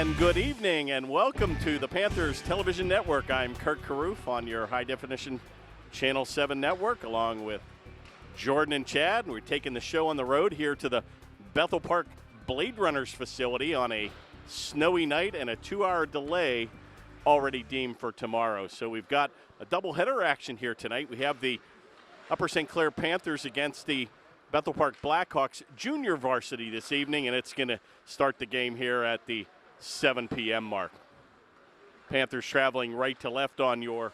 And good evening and welcome to the Panthers Television Network. I'm Kurt Carruth on your high-definition Channel 7 network along with Jordan and Chad. We're taking the show on the road here to the Bethel Park Blade Runners facility on a snowy night and a 2-hour delay already deemed for tomorrow. So we've got a doubleheader action here tonight. We have the Upper St. Clair Panthers against the Bethel Park Blackhawks junior varsity this evening, and it's going to start the game here at the 7 p.m. mark. Panthers traveling right to left on your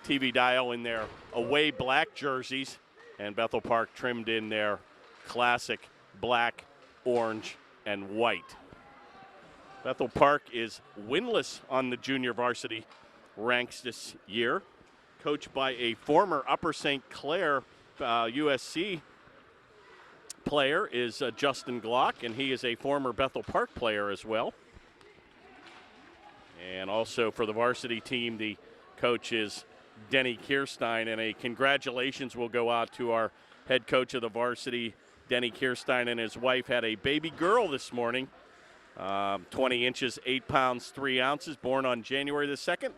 TV dial in their away black jerseys, and Bethel Park trimmed in their classic black, orange, and white. Bethel Park is winless on the junior varsity ranks this year, coached by a former Upper St. Clair USC player is Justin Glock, and he is a former Bethel Park player as well. And also for the varsity team, the coach is Denny Kierstein, and a congratulations will go out to our head coach of the varsity. Denny Kierstein and his wife had a baby girl this morning, 20 inches, 8 pounds, 3 ounces, born on January the 2nd.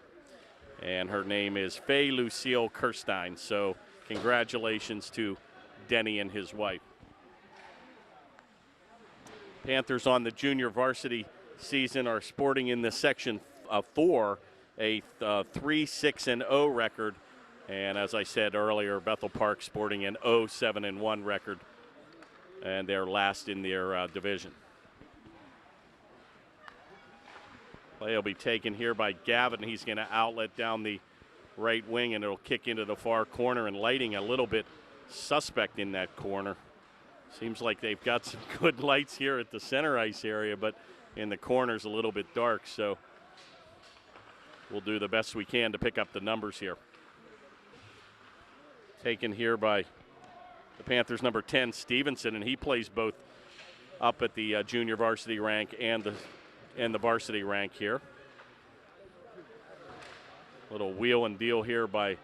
And her name is Faye Lucille Kirstein. So congratulations to Denny and his wife. Panthers on the junior varsity season are sporting in the Section 4 a 3-6-0 record. And as I said earlier, Bethel Park sporting an 0-7-1 record. And they're last in their division. Play will be taken here by Gavin. He's going to outlet down the right wing, and it'll kick into the far corner, and lighting a little bit suspect in that corner. Seems like they've got some good lights here at the center ice area, but in the corner's a little bit dark, so we'll do the best we can to pick up the numbers here. Taken here by the Panthers' number 10, Stevenson, and he plays both up at the junior varsity rank and the varsity rank here. Little wheel and deal here by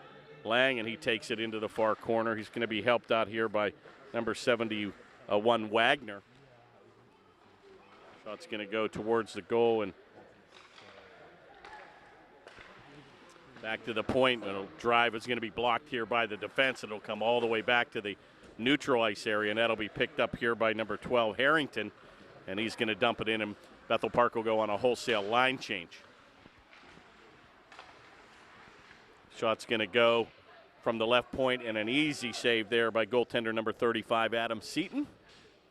Lang, and he takes it into the far corner. He's going to be helped out here by number 71, Wagner. Shot's going to go towards the goal and back to the point. It'll drive. It's going to be blocked here by the defense. It'll come all the way back to the neutral ice area, and that'll be picked up here by number 12, Harrington, and he's going to dump it in, and Bethel Park will go on a wholesale line change. Shot's going to go from the left point, and an easy save there by goaltender number 35, Adam Seaton.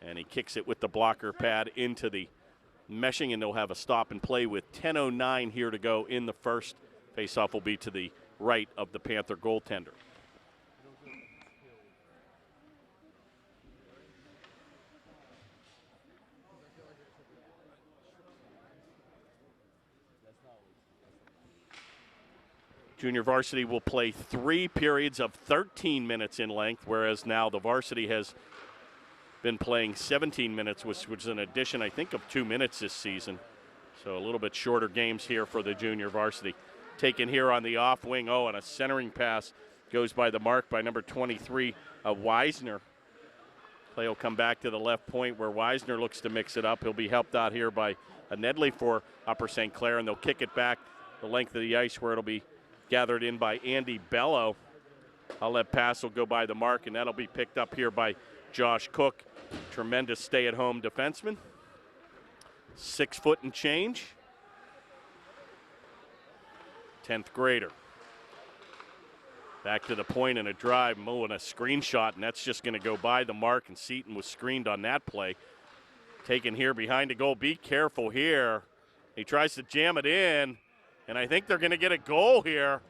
And he kicks it with the blocker pad into the meshing, and they'll have a stop and play with 10:09 here to go in the first. Faceoff will be to the right of the Panther goaltender. Junior varsity will play 3 periods of 13 minutes in length, whereas now the varsity has been playing 17 minutes, which is an addition, I think, of 2 minutes this season. So a little bit shorter games here for the junior varsity. Taken here on the off wing. Oh, and a centering pass goes by the mark by number 23, Weisner. Play will come back to the left point where Weisner looks to mix it up. He'll be helped out here by a Nedley for Upper St. Clair, and they'll kick it back the length of the ice where it'll be gathered in by Andy Bello. Outlet pass will go by the mark, and that'll be picked up here by Josh Cook. Tremendous stay-at-home defenseman. 6 foot and change. 10th grader. Back to the point and a drive, and a screenshot, and that's just going to go by the mark, and Seaton was screened on that play. Taken here behind the goal. Be careful here. He tries to jam it in, and I think they're going to get a goal here.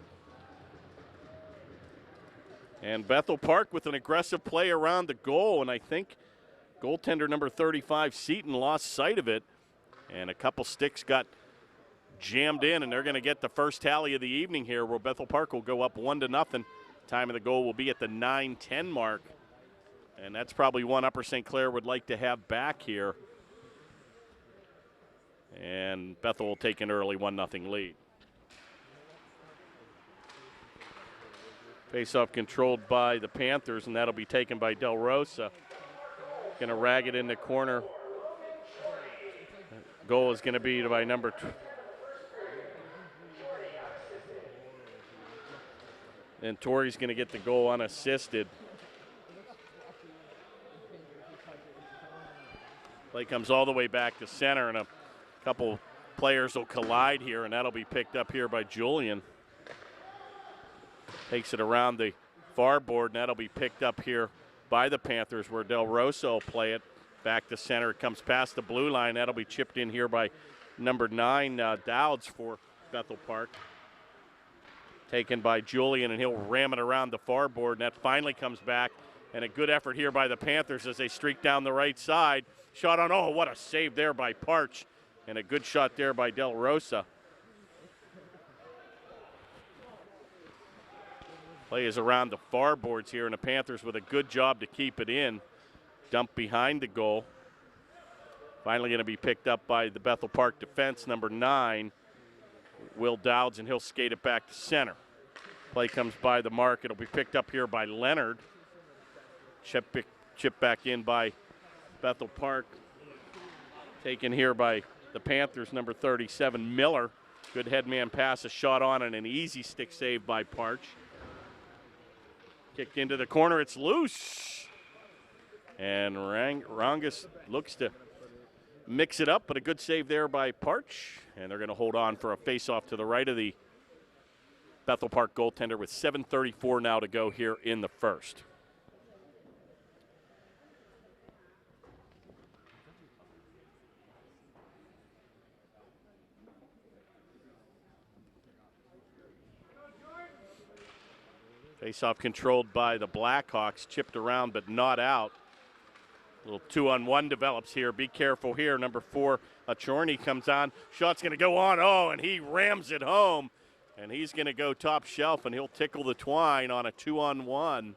And Bethel Park with an aggressive play around the goal, and I think goaltender number 35, Seaton, lost sight of it, and a couple sticks got jammed in, and they're going to get the first tally of the evening here, where Bethel Park will go up 1-0. Time of the goal will be at the 9:10 mark, and that's probably one Upper St. Clair would like to have back here. And Bethel will take an early 1-0 lead. Faceoff controlled by the Panthers, and that'll be taken by Del Rosa. Going to rag it in the corner. Goal is going to be by number and Torrey's going to get the goal unassisted. Play comes all the way back to center, and a couple players will collide here, and that'll be picked up here by Julian. Takes it around the far board, and that'll be picked up here by the Panthers, where Del Rosa will play it back to center. It comes past the blue line. That'll be chipped in here by number 9, Dowds for Bethel Park. Taken by Julian, and he'll ram it around the far board, and that finally comes back. And a good effort here by the Panthers as they streak down the right side. Shot on, oh, what a save there by Parch. And a good shot there by Del Rosa. Play is around the far boards here, and the Panthers with a good job to keep it in. Dump behind the goal. Finally going to be picked up by the Bethel Park defense, number 9, Will Dowds, and he'll skate it back to center. Play comes by the mark. It'll be picked up here by Leonard. Chip back in by Bethel Park. Taken here by the Panthers, number 37, Miller. Good headman pass, a shot on, and an easy stick save by Parch. Kicked into the corner, it's loose. And Rangus looks to mix it up, but a good save there by Parch. And they're going to hold on for a face-off to the right of the Bethel Park goaltender with 7:34 now to go here in the first. Face-off controlled by the Blackhawks, chipped around but not out. A little 2-on-1 develops here. Be careful here. Number 4, Achorny comes on. Shot's going to go on. Oh, and he rams it home. And he's going to go top shelf, and he'll tickle the twine on a 2-on-1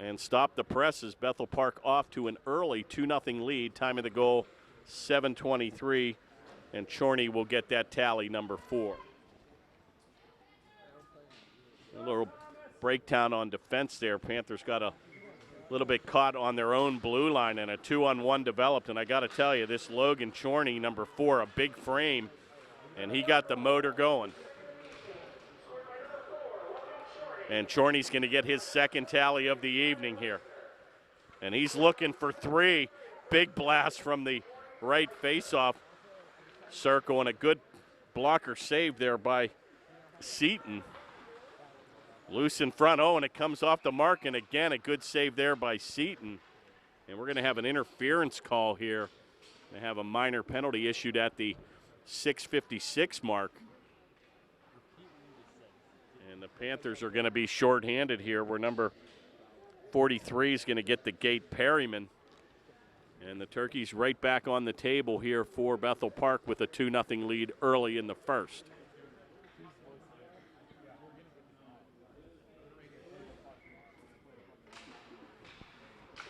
and stop the presses. Bethel Park off to an early 2-0 lead. Time of the goal, 7:23, and Chorney will get that tally, number 4. A little breakdown on defense there. Panthers got a little bit caught on their own blue line, and a 2-on-1 developed. And I got to tell you, this Logan Chorney, number 4, a big frame, and he got the motor going. And Chorney's going to get his second tally of the evening here. And he's looking for 3. Big blast from the right face-off circle, and a good blocker save there by Seaton. Loose in front, oh, and it comes off the mark, and again, a good save there by Seaton. And we're going to have an interference call here. They have a minor penalty issued at the 6:56 mark. And the Panthers are going to be shorthanded here, where number 43 is going to get the gate Perryman. And the Turkeys right back on the table here for Bethel Park with a 2-0 lead early in the first.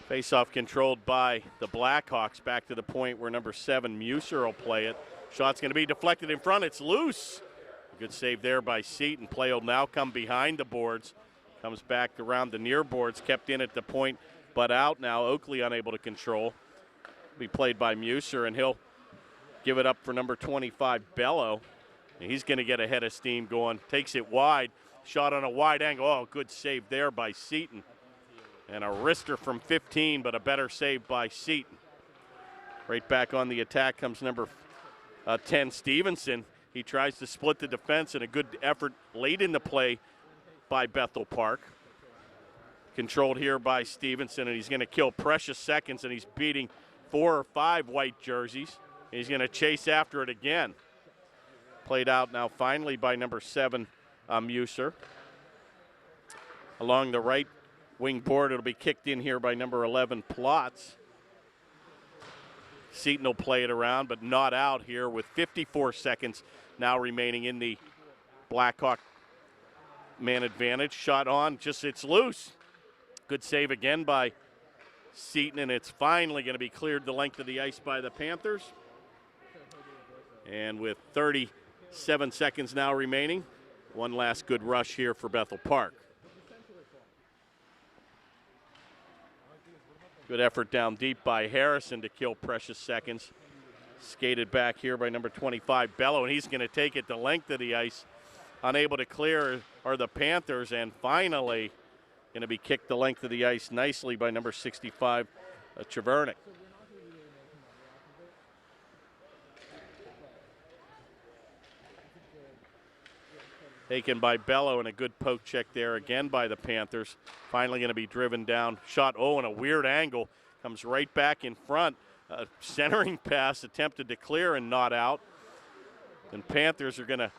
Face-off controlled by the Blackhawks, back to the point where number 7, Muser, will play it. Shot's going to be deflected in front. It's loose. Good save there by Seaton. Play will now come behind the boards. Comes back around the near boards, kept in at the point, but out now. Oakley unable to control. Be played by Muser, and he'll give it up for number 25, Bello. And he's going to get a head of steam going. Takes it wide. Shot on a wide angle. Oh, good save there by Seaton. And a wrister from 15, but a better save by Seaton. Right back on the attack comes number 10, Stevenson. He tries to split the defense, and a good effort late in the play by Bethel Park. Controlled here by Stevenson, and he's going to kill precious seconds, and he's beating 4 or 5 white jerseys. He's going to chase after it again. Played out now finally by number 7, Muser. Along the right wing board, it'll be kicked in here by number 11, Plotz. Seaton will play it around, but not out here with 54 seconds now remaining in the Blackhawk man advantage. Shot on, just it's loose. Good save again by Seaton, and it's finally going to be cleared the length of the ice by the Panthers. And with 37 seconds now remaining, one last good rush here for Bethel Park. Good effort down deep by Harrison to kill precious seconds. Skated back here by number 25, Bello, and he's going to take it the length of the ice. Unable to clear are the Panthers, and finally going to be kicked the length of the ice nicely by number 65, Chevernick. Taken by Bello, and a good poke check there again by the Panthers. Finally going to be driven down. Shot, in a weird angle. Comes right back in front. Centering pass attempted to clear and not out. And Panthers are going to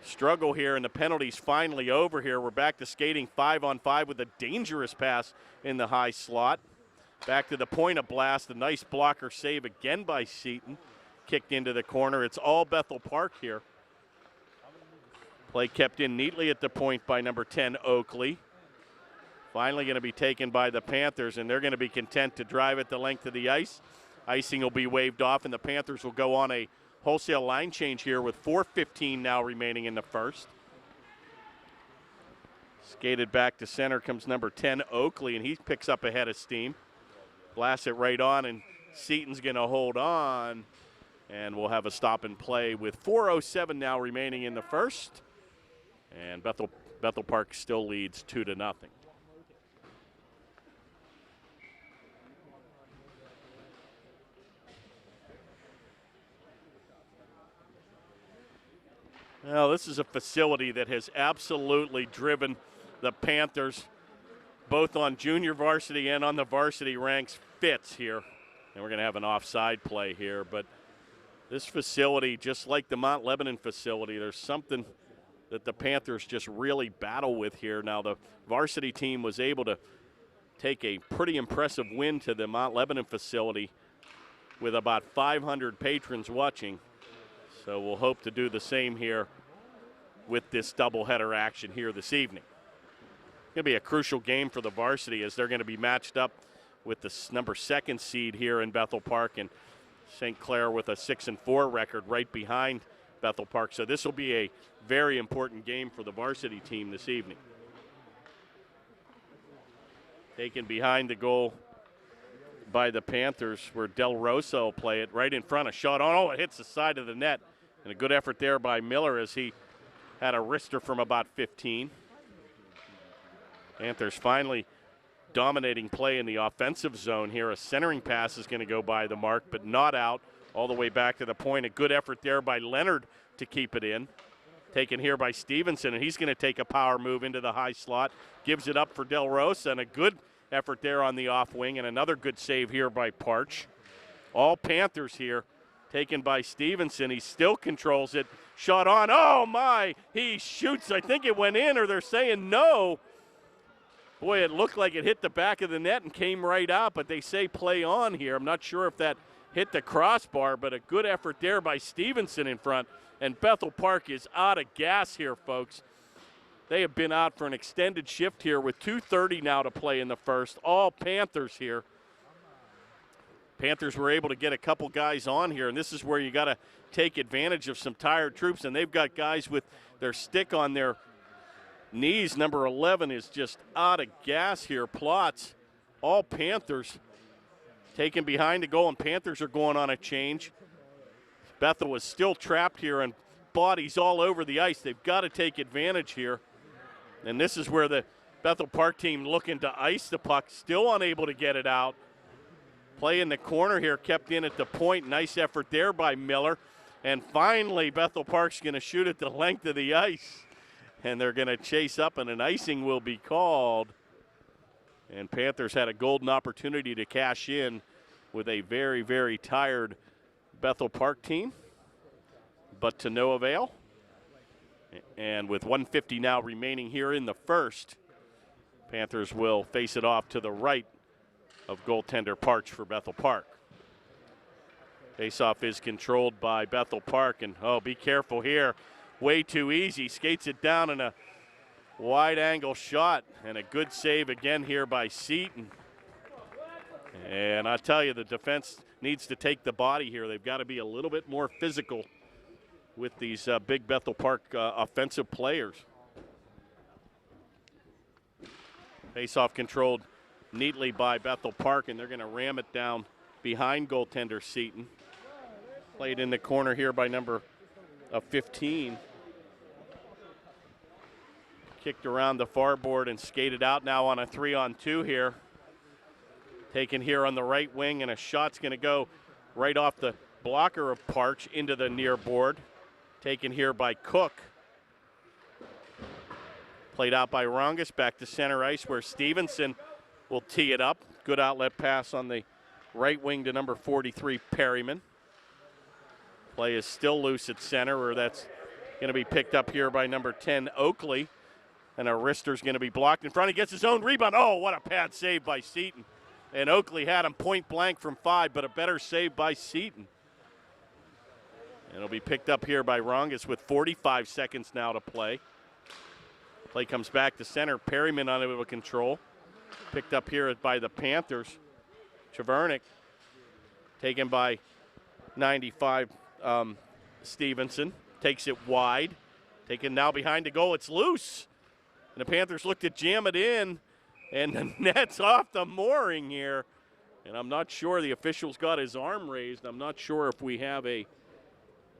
struggle here, and the penalty's finally over here. We're back to skating 5-on-5 with a dangerous pass in the high slot. Back to the point of blast. A nice blocker save again by Seton. Kicked into the corner. It's all Bethel Park here. Play kept in neatly at the point by number 10, Oakley. Finally going to be taken by the Panthers, and they're going to be content to drive it the length of the ice. Icing will be waved off, and the Panthers will go on a wholesale line change here with 4:15 now remaining in the first. Skated back to center comes number 10, Oakley, and he picks up a head of steam. Blasts it right on, and Seton's going to hold on, and we'll have a stop and play with 4:07 now remaining in the first. And Bethel Park still leads 2-0. Well, this is a facility that has absolutely driven the Panthers, both on junior varsity and on the varsity ranks, fits here. And we're going to have an offside play here. But this facility, just like the Mount Lebanon facility, there's something that the Panthers just really battle with here. Now, the varsity team was able to take a pretty impressive win to the Mount Lebanon facility with about 500 patrons watching. So we'll hope to do the same here with this doubleheader action here this evening. It's going to be a crucial game for the varsity as they're going to be matched up with the number 2 seed here in Bethel Park, and St. Clair with a 6-4 record right behind Bethel Park. So this will be a very important game for the varsity team this evening. Taken behind the goal by the Panthers, where Del Rosa will play it right in front. A shot it hits the side of the net. And a good effort there by Miller as he had a wrister from about 15. Panthers finally dominating play in the offensive zone here. A centering pass is going to go by the mark, but not out. All the way back to the point. A good effort there by Leonard to keep it in. Taken here by Stevenson, and he's going to take a power move into the high slot. Gives it up for Del Rosa, and a good effort there on the off wing, and another good save here by Parch. All Panthers here. Taken by Stevenson. He still controls it. Shot on. Oh, my. He shoots. I think it went in, or they're saying no. Boy, it looked like it hit the back of the net and came right out, but they say play on here. I'm not sure if that hit the crossbar, but a good effort there by Stevenson in front. And Bethel Park is out of gas here, folks. They have been out for an extended shift here with 2:30 now to play in the first. All Panthers here. Panthers were able to get a couple guys on here, and this is where you got to take advantage of some tired troops, and they've got guys with their stick on their knees. Number 11 is just out of gas here. Plots, all Panthers taken behind the goal, and Panthers are going on a change. Bethel was still trapped here, and bodies all over the ice. They've got to take advantage here, and this is where the Bethel Park team looking to ice the puck, still unable to get it out. Play in the corner here, kept in at the point. Nice effort there by Miller. And finally, Bethel Park's going to shoot it the length of the ice. And they're going to chase up, and an icing will be called. And Panthers had a golden opportunity to cash in with a very, very tired Bethel Park team, but to no avail. And with 1:50 now remaining here in the first, Panthers will face it off to the right of goaltender Parch for Bethel Park. Faceoff is controlled by Bethel Park, and be careful here. Way too easy. Skates it down in a wide angle shot, and a good save again here by Seton. And I tell you, the defense needs to take the body here. They've got to be a little bit more physical with these big Bethel Park offensive players. Faceoff controlled neatly by Bethel Park, and they're going to ram it down behind goaltender Seton. Played in the corner here by number 15. Kicked around the far board and skated out now on a 3-on-2 here. Taken here on the right wing, and a shot's going to go right off the blocker of Parch into the near board. Taken here by Cook. Played out by Rongus, back to center ice where Stevenson will tee it up. Good outlet pass on the right wing to number 43, Perryman. Play is still loose at center, where that's going to be picked up here by number 10, Oakley. And a wrister's going to be blocked in front. He gets his own rebound. Oh, what a pad save by Seaton. And Oakley had him point blank from 5, but a better save by Seaton. And it'll be picked up here by Rongus with 45 seconds now to play. Play comes back to center. Perryman unable to control. Picked up here by the Panthers. Chevernick taken by 95 Stevenson. Takes it wide. Taken now behind the goal. It's loose. And the Panthers look to jam it in. And the net's off the mooring here. And I'm not sure, the official's got his arm raised. I'm not sure if we have a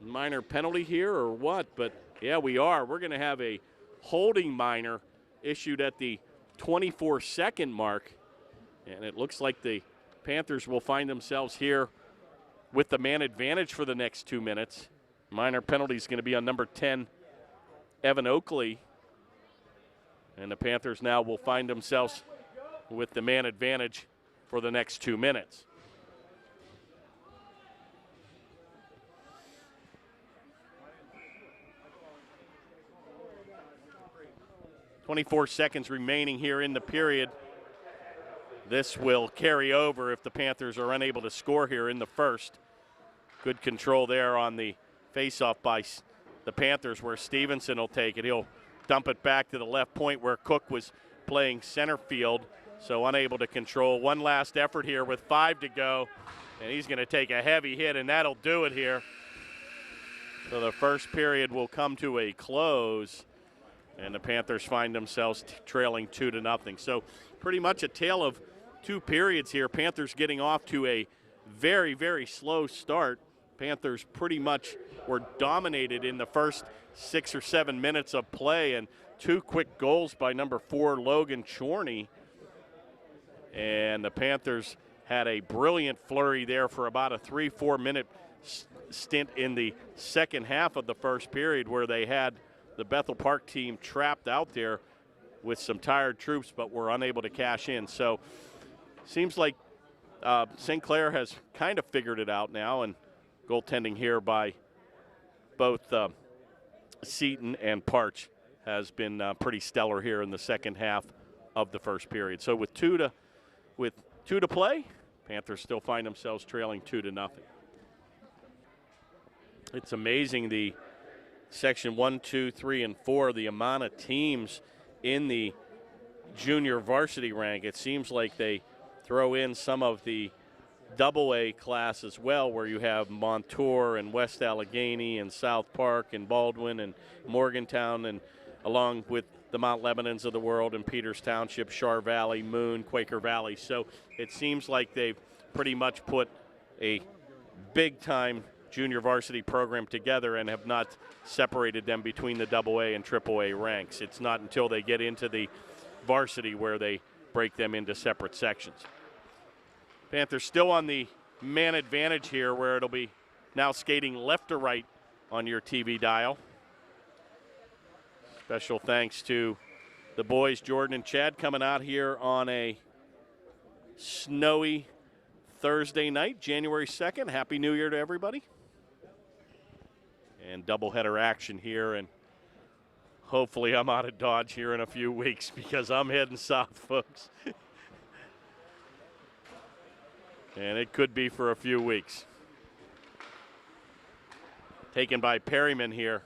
minor penalty here or what. But, yeah, we are. We're going to have a holding minor issued at the 24-second mark. And it looks like the Panthers will find themselves here with the man advantage for the next 2 minutes. Minor penalty is going to be on number 10, Evan Oakley. And the Panthers now will find themselves with the man advantage for the next 2 minutes. .24 seconds remaining here in the period. This will carry over if the Panthers are unable to score here in the first. Good control there on the faceoff by the Panthers, where Stevenson will take it. He'll dump it back to the left point where Cook was playing center field, so unable to control. One last effort here with 5 to go, and he's going to take a heavy hit, and that'll do it here. So the first period will come to a close, and the Panthers find themselves trailing 2-0. So pretty much a tale of 2 periods here. Panthers getting off to a very, very slow start. Panthers pretty much were dominated in the first 6 or 7 minutes of play, and 2 quick goals by number 4, Logan Chorney. And the Panthers had a brilliant flurry there for about a 3-4 minute stint in the second half of the first period, where they had the Bethel Park team trapped out there with some tired troops, but were unable to cash in. So seems like St. Clair has kind of figured it out now, and goaltending here by both Seaton and Parch has been pretty stellar here in the second half of the first period. So with two to play, Panthers still find themselves trailing 2-0. It's amazing, the section 1, 2, 3, and 4, the amount of teams in the junior varsity rank. It seems like they throw in some of the AA class as well, where you have Montour and West Allegheny and South Park and Baldwin and Morgantown, and along with the Mount Lebanons of the world and Peters Township, Shar Valley, Moon, Quaker Valley. So it seems like they've pretty much put a big-time junior varsity program together and have not separated them between the AA and AAA ranks. It's not until they get into the varsity where they break them into separate sections. Panthers still on the man advantage here, where it'll be now skating left to right on your TV dial. Special thanks to the boys, Jordan and Chad, coming out here on a snowy Thursday night, January 2nd. Happy New Year to everybody. And doubleheader action here, and hopefully I'm out of Dodge here in a few weeks, because I'm heading south, folks. And it could be for a few weeks. Taken by Perryman here.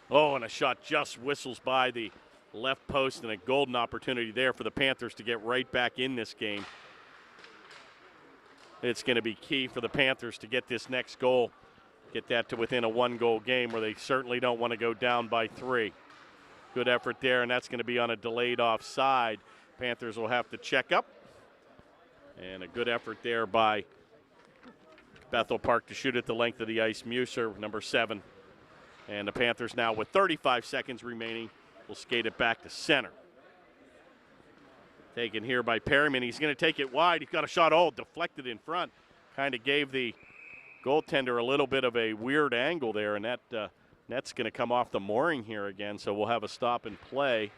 Oh, and a shot just whistles by the left post, and a golden opportunity there for the Panthers to get right back in this game. It's going to be key for the Panthers to get this next goal, get that to within a 1-goal game, where they certainly don't want to go down by 3. Good effort there, and that's going to be on a delayed offside. Panthers will have to check up. And a good effort there by Bethel Park to shoot at the length of the ice. Muser, number 7. And the Panthers now with 35 seconds remaining will skate it back to center. Taken here by Perryman. He's going to take it wide. He's got a shot, deflected in front. Kind of gave the goaltender a little bit of a weird angle there, and that net's going to come off the mooring here again, so we'll have a stop and play.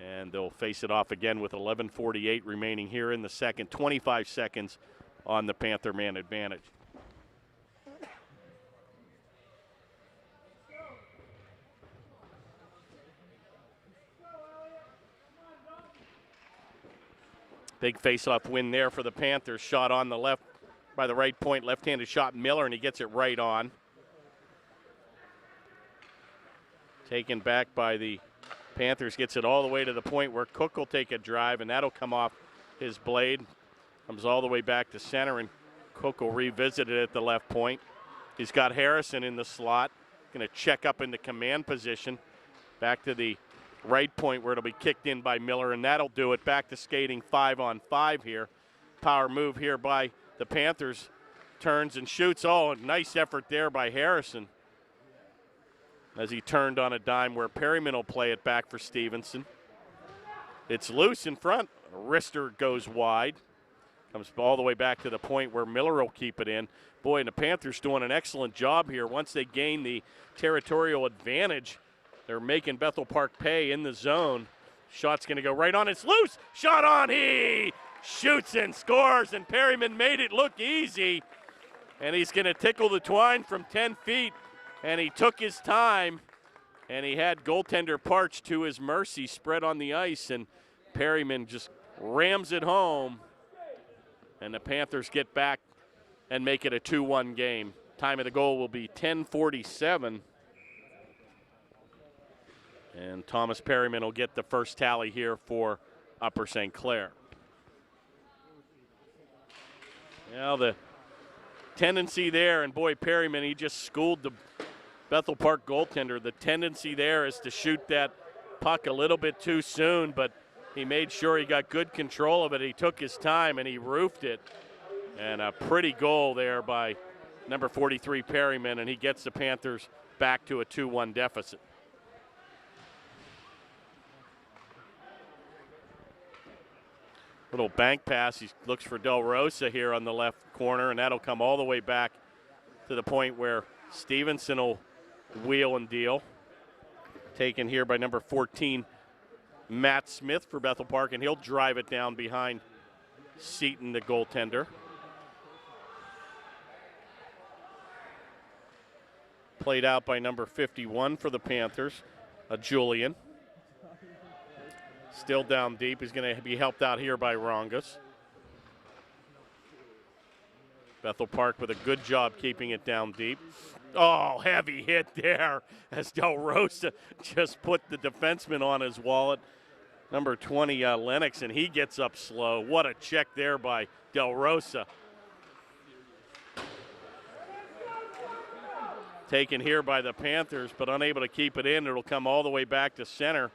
And they'll face it off again with 11:48 remaining here in the second. 25 seconds on the Panther man advantage. Big face-off win there for the Panthers. Shot on the left by the right point. Left-handed shot, Miller, and he gets it right on. Taken back by the Panthers. Gets it all the way to the point where Cook will take a drive, and that'll come off his blade. Comes all the way back to center, and Cook will revisit it at the left point. He's got Harrison in the slot. Going to check up into command position. Back to the right point where it'll be kicked in by Miller, and that'll do it. Back to skating 5-on-5 here. Power move here by the Panthers. Turns and shoots. Nice effort there by Harrison as he turned on a dime where Perryman will play it back for Stevenson. It's loose in front. Wrister goes wide. Comes all the way back to the point where Miller will keep it in. Boy, and the Panthers doing an excellent job here. Once they gain the territorial advantage, they're making Bethel Park pay in the zone. Shot's going to go right on. It's loose. Shot on. He shoots and scores, and Perryman made it look easy. And he's going to tickle the twine from 10 feet. And he took his time, and he had goaltender Parch to his mercy spread on the ice, and Perryman just rams it home. And the Panthers get back and make it a 2-1 game. Time of the goal will be 10:47. And Thomas Perryman will get the first tally here for Upper St. Clair. Now the tendency there, and boy, Perryman, he just schooled the Bethel Park goaltender. The tendency there is to shoot that puck a little bit too soon, but he made sure he got good control of it. He took his time and he roofed it. And a pretty goal there by number 43 Perryman, and he gets the Panthers back to a 2-1 deficit. Little bank pass. He looks for Del Rosa here on the left corner, and that'll come all the way back to the point where Stevenson will wheel and deal. Taken here by number 14, Matt Smith for Bethel Park, and he'll drive it down behind Seaton, the goaltender. Played out by number 51 for the Panthers, Julian. Still down deep. He's going to be helped out here by Rongas. Bethel Park with a good job keeping it down deep. Heavy hit there as Del Rosa just put the defenseman on his wallet. Number 20, Lennox, and he gets up slow. What a check there by Del Rosa. Taken here by the Panthers, but unable to keep it in. It'll come all the way back to center.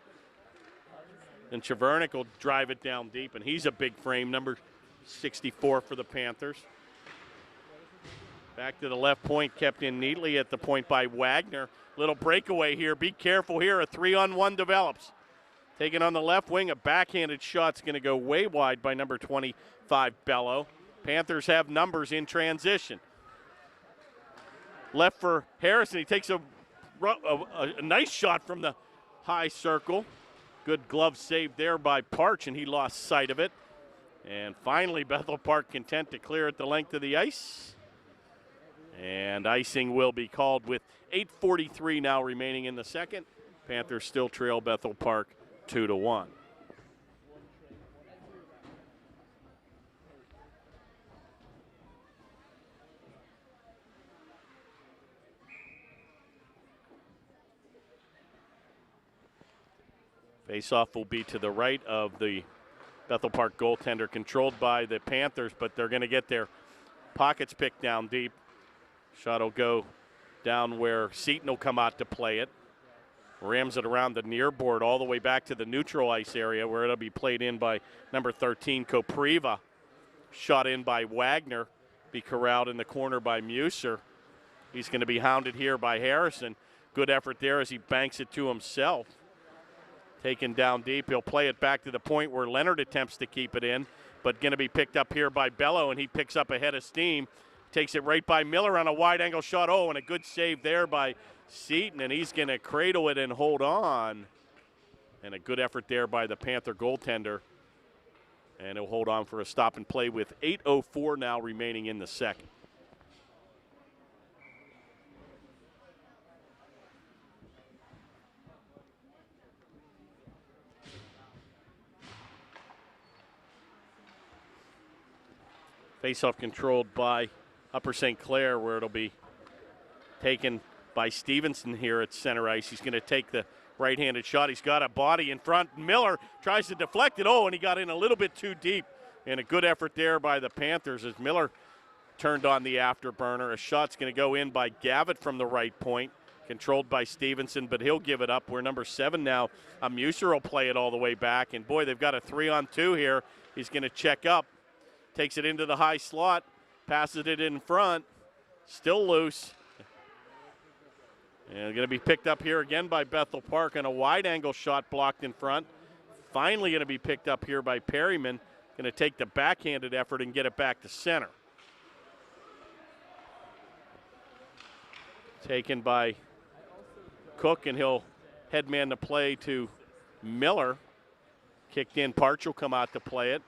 And Chevernick will drive it down deep, and he's a big frame, number 64 for the Panthers. Back to the left point, kept in neatly at the point by Wagner. Little breakaway here. Be careful here. A 3-on-1 develops. Taken on the left wing, a backhanded shot's going to go way wide by number 25, Bello. Panthers have numbers in transition. Left for Harrison. He takes a nice shot from the high circle. Good glove save there by Parch, and he lost sight of it. And finally, Bethel Park content to clear at the length of the ice. And icing will be called with 8:43 now remaining in the second. Panthers still trail Bethel Park 2-1. Face-off will be to the right of the Bethel Park goaltender, controlled by the Panthers, but they're going to get their pockets picked down deep. Shot will go down where Seaton will come out to play it. Rams it around the near board all the way back to the neutral ice area where it'll be played in by number 13, Kopriva. shot in by Wagner, be corralled in the corner by Muser. He's going to be hounded here by Harrison. Good effort there as he banks it to himself. Taken down deep, he'll play it back to the point where Leonard attempts to keep it in, but going to be picked up here by Bello, and he picks up a head of steam. Takes it right by Miller on a wide-angle shot. Oh, and a good save there by Seaton, and he's going to cradle it and hold on. And a good effort there by the Panther goaltender. And he'll hold on for a stop and play with 8:04 now remaining in the second. Faceoff controlled by Upper St. Clair, where it'll be taken by Stevenson here at center ice. He's going to take the right-handed shot. He's got a body in front. Miller tries to deflect it. Oh, and he got in a little bit too deep. And a good effort there by the Panthers as Miller turned on the afterburner. A shot's going to go in by Gavitt from the right point, controlled by Stevenson, but he'll give it up. We're number 7 now. Muser will play it all the way back. And, boy, they've got a 3-on-2 here. He's going to check up. Takes it into the high slot. Passes it in front. Still loose. And going to be picked up here again by Bethel Park, and a wide-angle shot blocked in front. Finally going to be picked up here by Perryman. Going to take the backhanded effort and get it back to center. Taken by Cook, and he'll headman the play to Miller. Kicked in. Parch will come out to play it.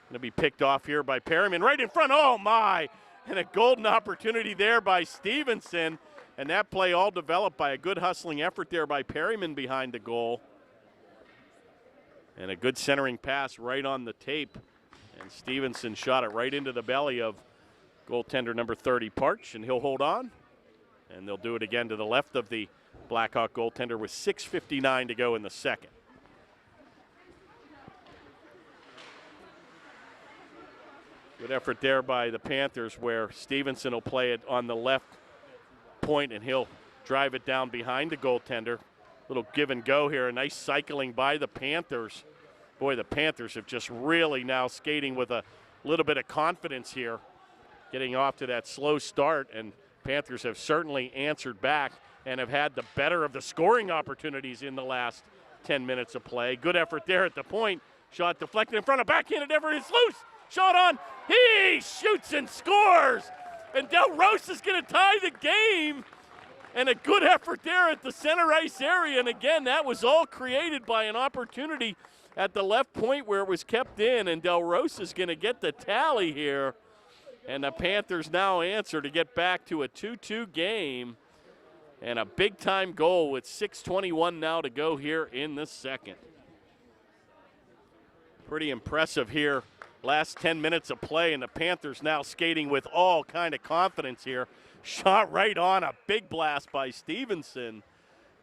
Going to be picked off here by Perryman. Right in front. Oh, my. And a golden opportunity there by Stevenson. And that play all developed by a good hustling effort there by Perryman behind the goal. And a good centering pass right on the tape. And Stevenson shot it right into the belly of goaltender number 30, Parch, and he'll hold on. And they'll do it again to the left of the Blackhawk goaltender with 6:59 to go in the second. Good effort there by the Panthers, where Stevenson will play it on the left point, and he'll drive it down behind the goaltender. Little give and go here. A nice cycling by the Panthers. Boy, the Panthers have just really now skating with a little bit of confidence here, getting off to that slow start, and Panthers have certainly answered back and have had the better of the scoring opportunities in the last 10 minutes of play. Good effort there at the point. Shot deflected in front of backhanded effort. It's loose. Shot on. He shoots and scores. And Del Rose is going to tie the game. And a good effort there at the center ice area. And again, that was all created by an opportunity at the left point where it was kept in. And Del Rose is going to get the tally here. And the Panthers now answer to get back to a 2-2 game. And a big-time goal with 6:21 now to go here in the second. Pretty impressive here. Last 10 minutes of play, and the Panthers now skating with all kind of confidence here. Shot right on, a big blast by Stevenson.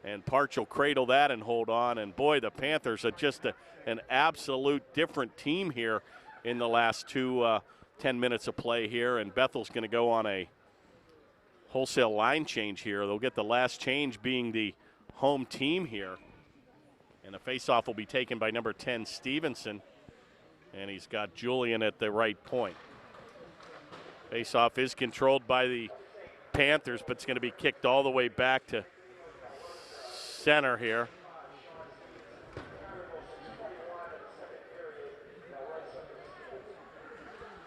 And Parch will cradle that and hold on. And, boy, the Panthers are just an absolute different team here in the last 10 minutes of play here. And Bethel's going to go on a wholesale line change here. They'll get the last change being the home team here. And the faceoff will be taken by number 10, Stevenson. And he's got Julian at the right point. Faceoff is controlled by the Panthers, but it's going to be kicked all the way back to center here.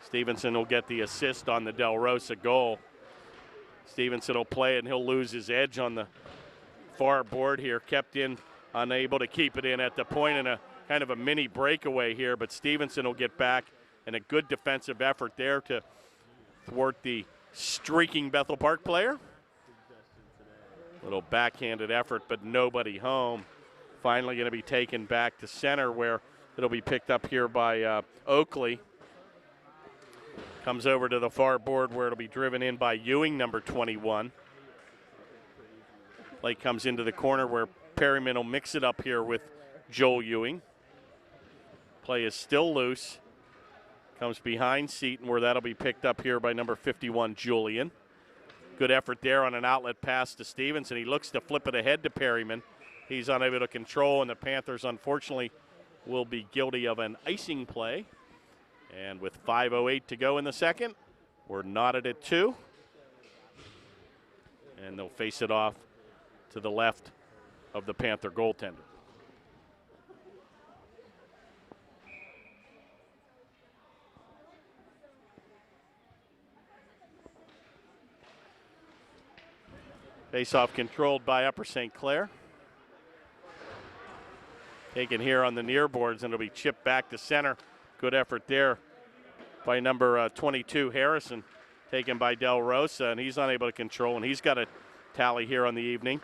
Stevenson will get the assist on the Del Rosa goal. Stevenson will play it, and he'll lose his edge on the far board here. Kept in, unable to keep it in at the point, and a kind of a mini breakaway here, but Stevenson will get back, and a good defensive effort there to thwart the streaking Bethel Park player. Little backhanded effort, but nobody home. Finally going to be taken back to center, where it'll be picked up here by Oakley. Comes over to the far board, where it'll be driven in by Ewing, number 21. Play comes into the corner, where Perryman will mix it up here with Joel Ewing. Play is still loose. Comes behind Seaton, where that'll be picked up here by number 51, Julian. Good effort there on an outlet pass to Stevenson. He looks to flip it ahead to Perryman. He's unable to control, and the Panthers, unfortunately, will be guilty of an icing play. And with 5:08 to go in the second, we're knotted at 2. And they'll face it off to the left of the Panther goaltender. Face-off controlled by Upper St. Clair. Taken here on the near boards, and it'll be chipped back to center. Good effort there by number 22, Harrison. Taken by Del Rosa, and he's unable to control, and he's got a tally here on the evening.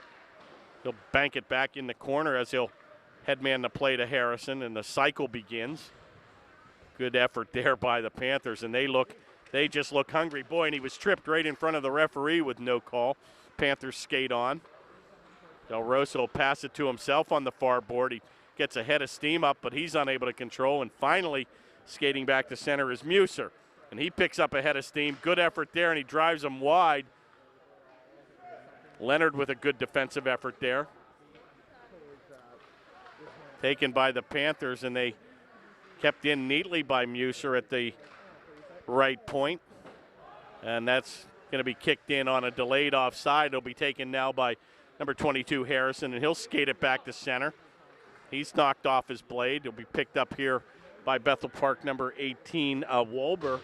He'll bank it back in the corner as he'll headman the play to Harrison, and the cycle begins. Good effort there by the Panthers, and they just look hungry. Boy, and he was tripped right in front of the referee with no call. Panthers skate on. Del Rosa will pass it to himself on the far board. He gets a head of steam up, but he's unable to control. And finally, skating back to center is Muser. And he picks up a head of steam. Good effort there, and he drives him wide. Leonard with a good defensive effort there. Taken by the Panthers, and they kept in neatly by Muser at the right point. And that's going to be kicked in on a delayed offside. It'll be taken now by number 22, Harrison, and he'll skate it back to center. He's knocked off his blade. It'll be picked up here by Bethel Park number 18, Wolber.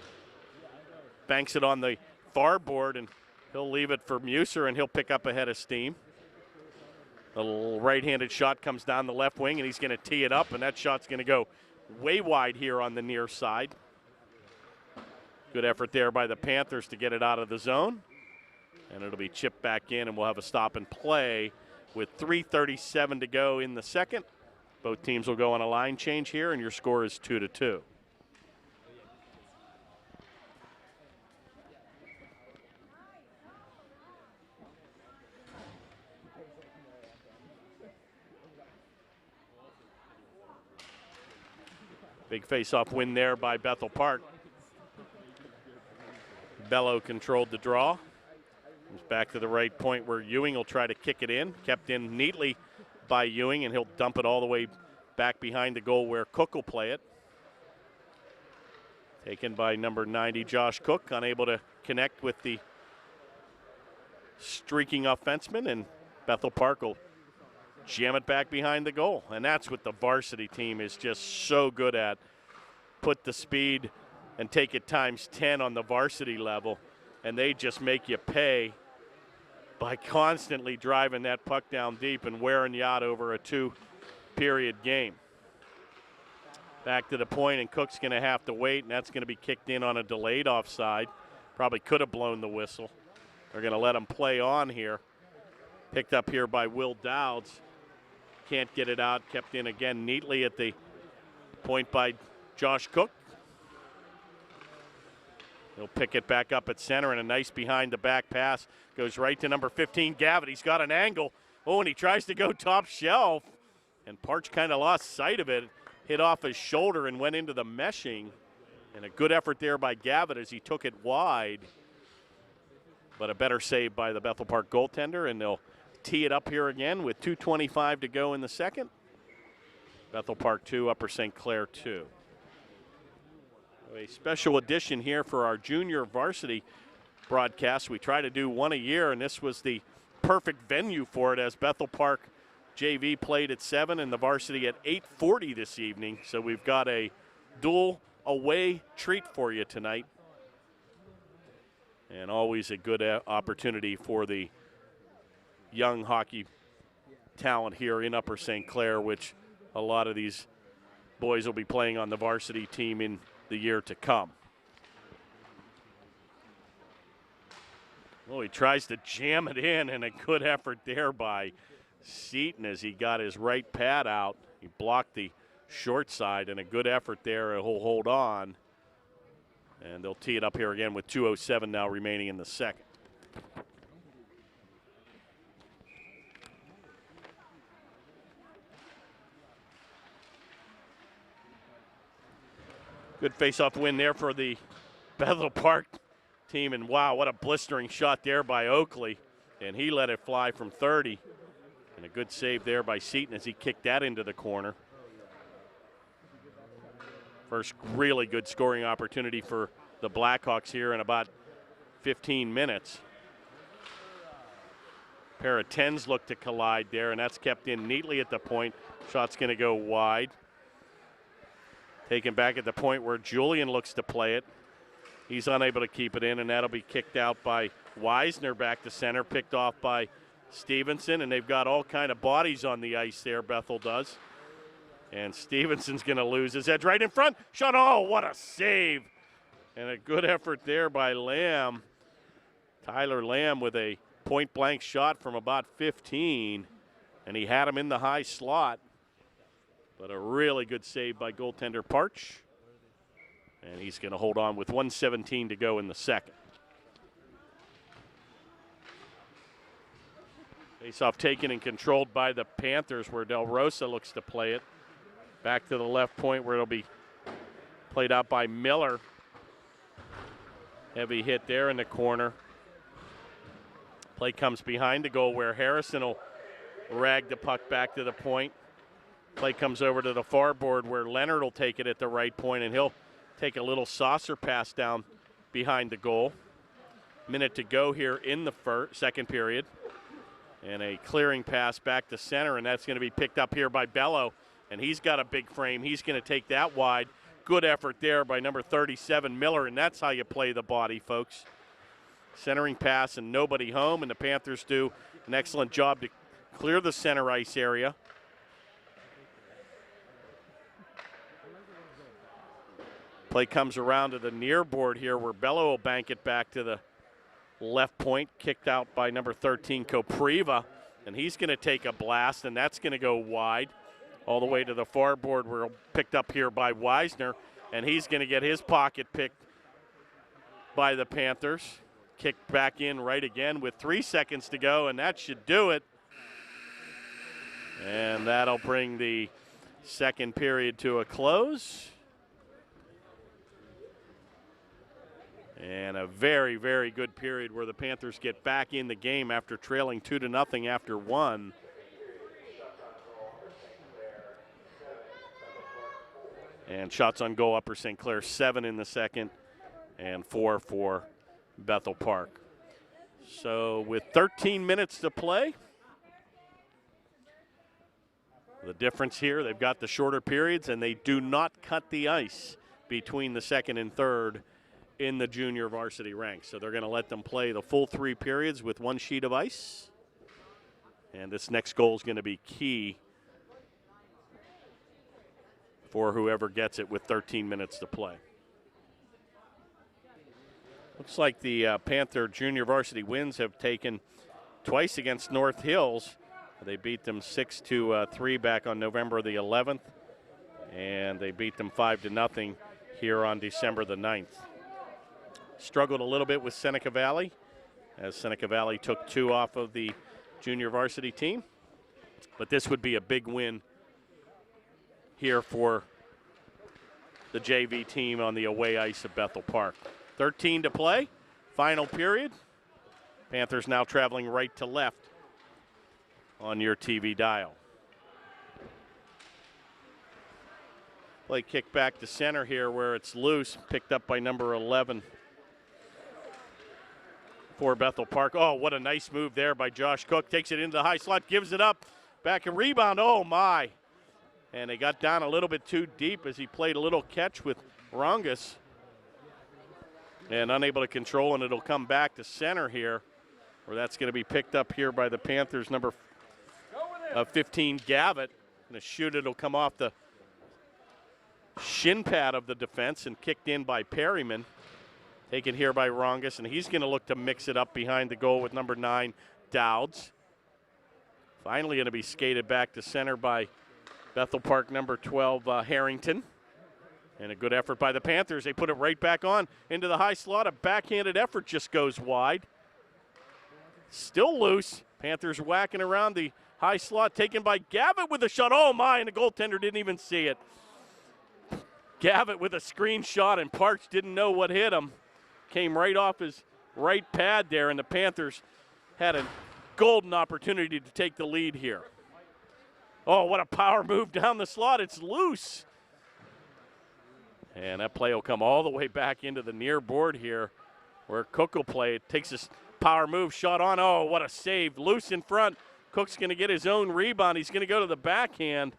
Banks it on the far board, and he'll leave it for Muser, and he'll pick up a head of steam. The right-handed shot comes down the left wing, and he's going to tee it up, and that shot's going to go way wide here on the near side. Good effort there by the Panthers to get it out of the zone. And it'll be chipped back in, and we'll have a stop and play with 3:37 to go in the second. Both teams will go on a line change here, and your score is 2-2. Big face-off win there by Bethel Park. Bello controlled the draw. Comes back to the right point where Ewing will try to kick it in. Kept in neatly by Ewing, and he'll dump it all the way back behind the goal where Cook will play it. Taken by number 90, Josh Cook, unable to connect with the streaking offenseman, and Bethel Park will jam it back behind the goal. And that's what the varsity team is just so good at. Put the speed and take it times 10 on the varsity level, and they just make you pay by constantly driving that puck down deep and wearing you out over a 2-period game. Back to the point, and Cook's going to have to wait, and that's going to be kicked in on a delayed offside. Probably could have blown the whistle. They're going to let him play on here. Picked up here by Will Dowds. Can't get it out. Kept in again neatly at the point by Josh Cook. He'll pick it back up at center, and a nice behind-the-back pass goes right to number 15, Gavitt. He's got an angle. Oh, and he tries to go top shelf, and Parch kind of lost sight of it. Hit off his shoulder and went into the meshing. And a good effort there by Gavitt as he took it wide. But a better save by the Bethel Park goaltender, and they'll tee it up here again with 2:25 to go in the second. Bethel Park 2, Upper St. Clair 2. A special edition here for our junior varsity broadcast. We try to do one a year, and this was the perfect venue for it as Bethel Park JV played at 7 and the varsity at 8:40 this evening. So we've got a dual away treat for you tonight. And always a good opportunity for the young hockey talent here in Upper St. Clair, which a lot of these boys will be playing on the varsity team in the year to come. Well, he tries to jam it in, and a good effort there by Seaton as he got his right pad out. He blocked the short side, and a good effort there. He'll hold on. And they'll tee it up here again with 2:07 now remaining in the second. Good face-off win there for the Bethel Park team. And wow, what a blistering shot there by Oakley. And he let it fly from 30. And a good save there by Seaton as he kicked that into the corner. First really good scoring opportunity for the Blackhawks here in about 15 minutes. Pair of 10s look to collide there, and that's kept in neatly at the point. Shot's going to go wide. Taken back at the point where Julian looks to play it. He's unable to keep it in, and that'll be kicked out by Weisner back to center, picked off by Stevenson, and they've got all kind of bodies on the ice there, Bethel does. And Stevenson's going to lose his edge right in front. Shot, oh, what a save. And a good effort there by Lamb. Tyler Lamb with a point-blank shot from about 15, and he had him in the high slot. But a really good save by goaltender Parch. And he's going to hold on with 1:17 to go in the second. Face-off taken and controlled by the Panthers, where Del Rosa looks to play it. Back to the left point where it'll be played out by Miller. Heavy hit there in the corner. Play comes behind the goal where Harrison will rag the puck back to the point. Play comes over to the far board where Leonard will take it at the right point, and he'll take a little saucer pass down behind the goal. Minute to go here in the second period. And a clearing pass back to center, and that's going to be picked up here by Bello. And he's got a big frame. He's going to take that wide. Good effort there by number 37, Miller, and that's how you play the body, folks. Centering pass and nobody home, and the Panthers do an excellent job to clear the center ice area. Play comes around to the near board here where Bello will bank it back to the left point, kicked out by number 13, Kopriva, and he's going to take a blast, and that's going to go wide all the way to the far board where it'll picked up here by Weisner, and he's going to get his pocket picked by the Panthers. Kicked back in right again with 3 seconds to go, and that should do it. And that'll bring the second period to a close. And a very, very good period where the Panthers get back in the game after trailing 2-0 after one. And shots on goal, Upper St. Clair 7 in the second and 4 for Bethel Park. So with 13 minutes to play, the difference here, they've got the shorter periods and they do not cut the ice between the second and third in the junior varsity ranks. So they're going to let them play the full 3 periods with 1 sheet of ice. And this next goal is going to be key for whoever gets it with 13 minutes to play. Looks like the Panther junior varsity wins have taken twice against North Hills. They beat them 6-3 back on November the 11th, and they beat them 5-0 here on December the 9th. Struggled a little bit with Seneca Valley, as Seneca Valley took 2 off of the junior varsity team. But this would be a big win here for the JV team on the away ice of Bethel Park. 13 to play, final period. Panthers now traveling right to left on your TV dial. Play kick back to center here where it's loose, picked up by number 11 for Bethel Park. Oh, what a nice move there by Josh Cook. Takes it into the high slot, gives it up, back and rebound, oh my. And they got down a little bit too deep as he played a little catch with Rongus. And unable to control, and it'll come back to center here, where that's going to be picked up here by the Panthers, number 15, Gavitt. And the shoot, it'll come off the shin pad of the defense and kicked in by Perryman. Taken here by Rongus, and he's going to look to mix it up behind the goal with number 9, Dowds. Finally going to be skated back to center by Bethel Park number 12, Harrington. And a good effort by the Panthers. They put it right back on into the high slot. A backhanded effort just goes wide. Still loose. Panthers whacking around the high slot, taken by Gavitt with a shot. Oh my, and the goaltender didn't even see it. Gavitt with a screen shot, and Parks didn't know what hit him. Came right off his right pad there, and the Panthers had a golden opportunity to take the lead here. Oh, what a power move down the slot. It's loose. And that play will come all the way back into the near board here where Cook will play. It takes his power move, shot on. Oh, what a save. Loose in front. Cook's going to get his own rebound. He's going to go to the backhand,